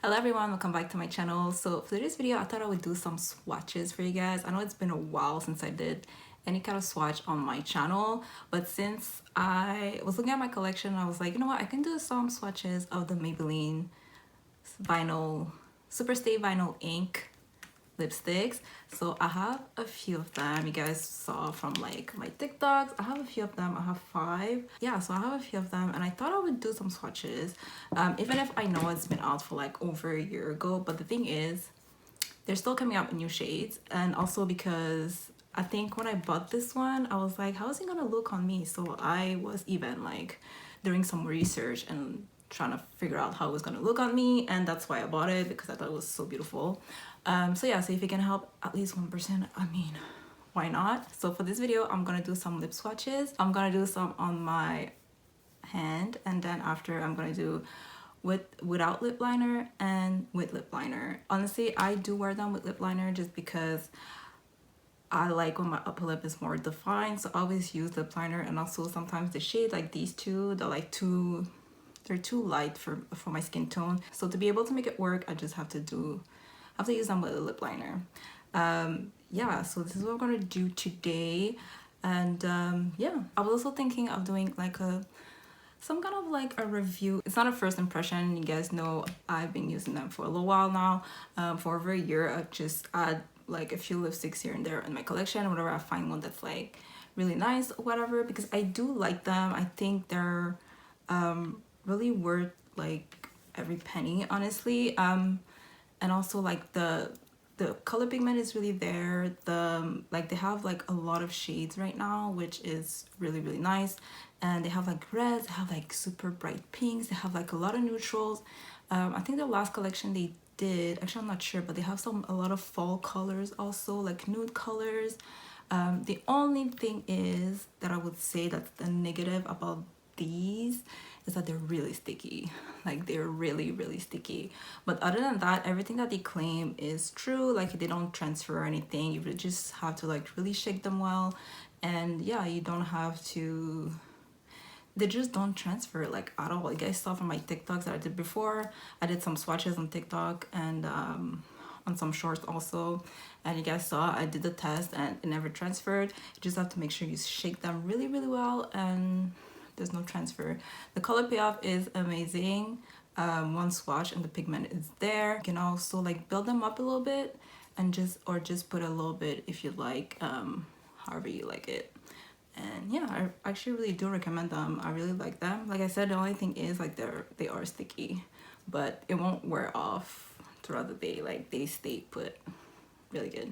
Hello everyone, welcome back to my channel. So for today's video, I thought I would do some swatches for you guys. I know it's been a while since I did any kind of swatch on my channel, but since I was looking at my collection, I was like, you know what, I can do some swatches of the Maybelline vinyl Superstay vinyl ink lipsticks. So I have a few of them. You guys saw from like my TikToks. I have a few of them. I have 5. Yeah, so I have a few of them and I thought I would do some swatches. Even if I know it's been out for like over a year ago, but the thing is they're still coming out with new shades, and also because I think when I bought this one I was like, how is it gonna look on me? So I was even like doing some research and trying to figure out how it was gonna look on me, and that's why I bought it, because I thought it was so beautiful. So yeah, so if you can help at least 1%, I mean, why not? So for this video I'm gonna do some lip swatches. I'm gonna do some on my hand, and then after I'm gonna do without lip liner and with lip liner. Honestly, I do wear them with lip liner just because I like when my upper lip is more defined, so I always use lip liner. And also sometimes the shade like these two, they're too light for my skin tone, so to be able to make it work I just have to use them with a lip liner. Yeah, so this is what I'm gonna do today. And yeah, I was also thinking of doing like some kind of like a review. It's not a first impression. You guys know I've been using them for a little while now. For over a year, I just add like a few lipsticks here and there in my collection whenever I find one that's like really nice or whatever, because I do like them. I think they're really worth like every penny, honestly. And also like the color pigment is really there. Like they have like a lot of shades right now, which is really nice. And they have like reds, they have like super bright pinks, they have like a lot of neutrals. I think the last collection they did, actually I'm not sure, but they have a lot of fall colors also, like nude colors. The only thing is that I would say that's the negative about these is that they're really sticky. Like they're really sticky. But other than that, everything that they claim is true. Like they don't transfer or anything. You would just have to like really shake them well. And yeah, you don't have to, they just don't transfer like at all. You guys saw from my TikToks that I did before. I did some swatches on TikTok and on some shorts also, and you guys saw I did the test and it never transferred. You just have to make sure you shake them really well and there's no transfer. The color payoff is amazing. One swatch and the pigment is there. You can also like build them up a little bit and just put a little bit if you like, however you like it. And yeah, I actually really do recommend them. I really like them. Like I said, the only thing is like they are sticky, but it won't wear off throughout the day. Like they stay put. Really good.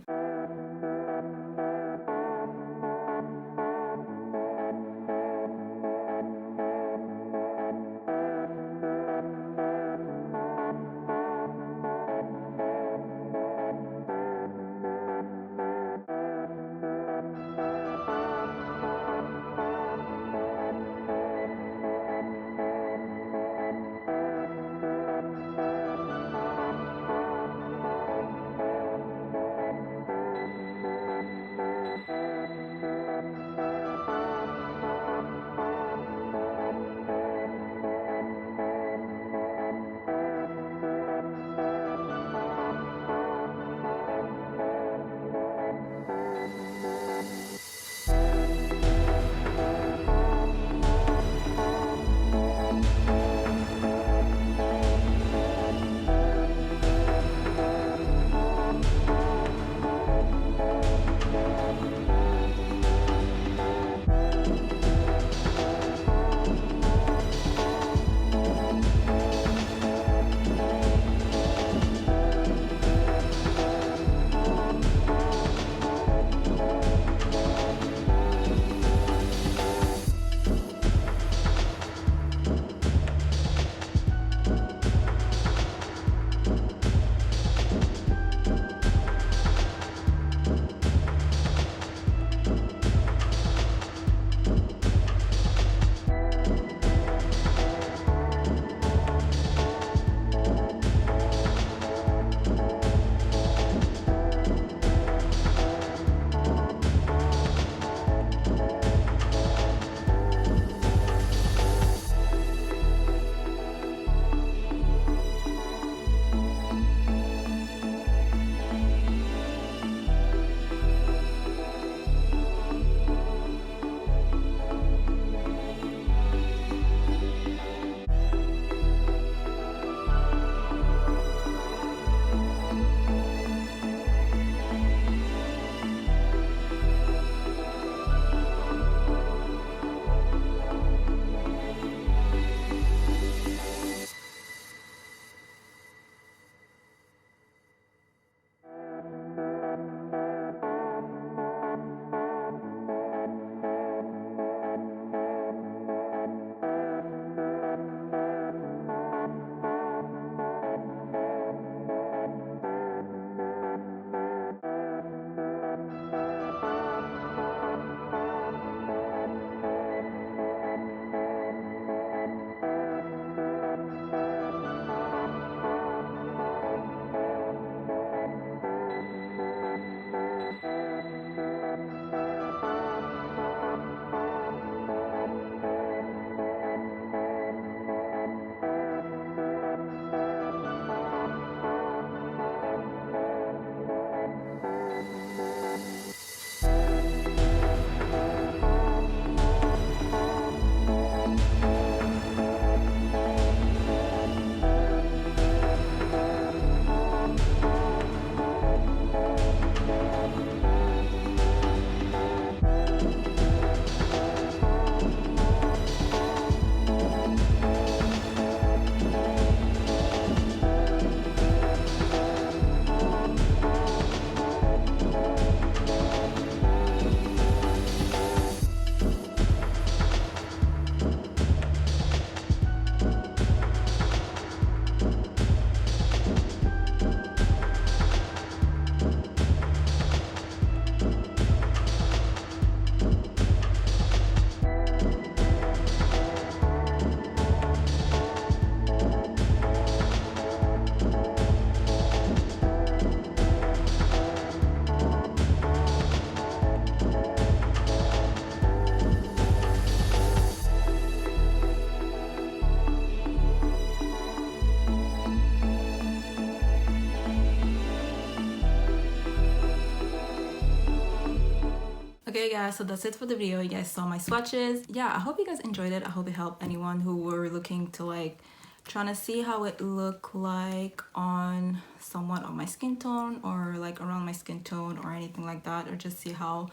Okay guys, so that's it for the video. You guys saw my swatches. Yeah, I hope you guys enjoyed it. I hope it helped anyone who were looking to like trying to see how it looked like on somewhat of my skin tone or like around my skin tone or anything like that, or just see how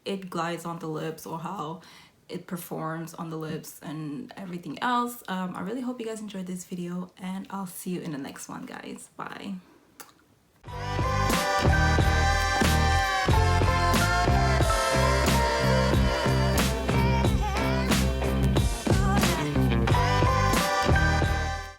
it glides on the lips or how it performs on the lips and everything else. I really hope you guys enjoyed this video, and I'll see you in the next one, guys. Bye.